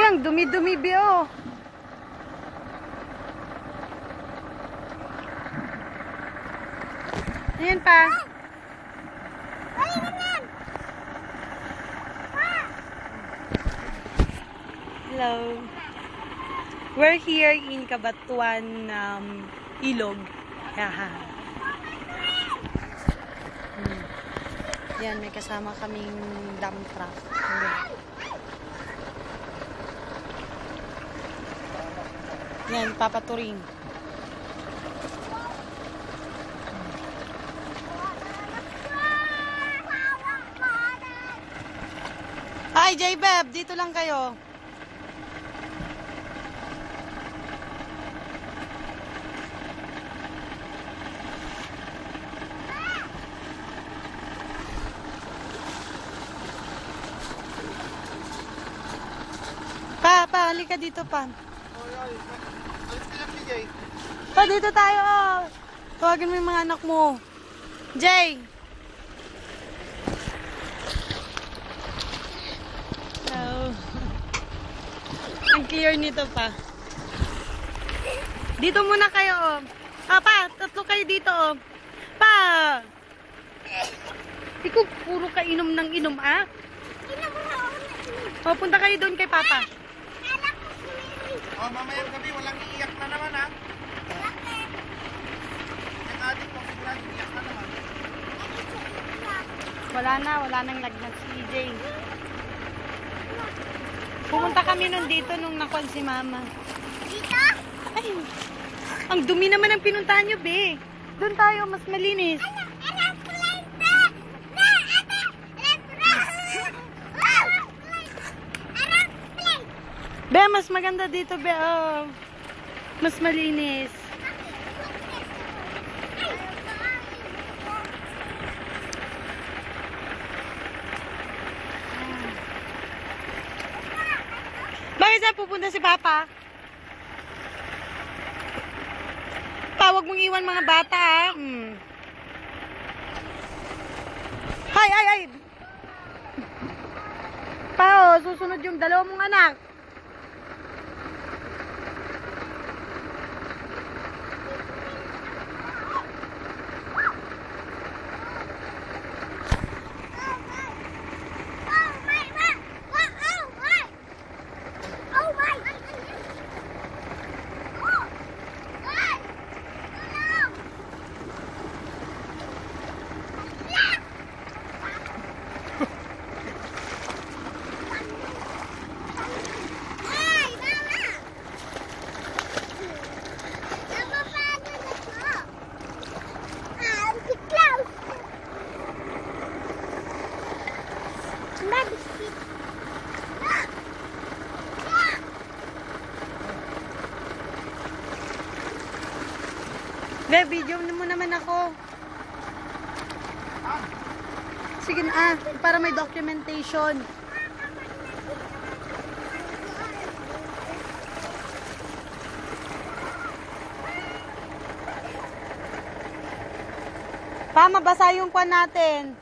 Ang dumi-dumi, Bio. Ayan pa. Hello. We're here in Cabanatuan, Ilog. Yan, may kasama kaming dump truck. Yan, papaturing. Hi, J-Beb! Dito lang kayo. Pa, halika dito, pa. Pa, dito tayo, oh. Tawagin mo yung mga anak mo. Jay! Oh. Ang clear nito, pa. Dito muna kayo, oh. Pa, tatlo kayo dito, oh. Pa! Ikaw, puro ka inom ng inom, ah? Oh, punta kayo doon kay Papa. Oh, mamayang gabi, walang iiyak na naman, ha? Yung adik ko, sigurado iiyak na naman. Wala nang lagnat si EJ. Pumunta kami nun dito nung nakuan si Mama. Dito? Ay, ang dumi naman ang pinuntahan nyo, be. Doon tayo, mas malinis. Be, mas maganda dito, be. Oh. Mas malinis. Bakit saan pupunta si Papa? Pa, huwag mong iwan mga bata, ha? Ay! Pa, oh, susunod yung dalawa mong anak. Be, video mo naman ako. Sige na, para may documentation. Pa, mabasa yung kwan natin.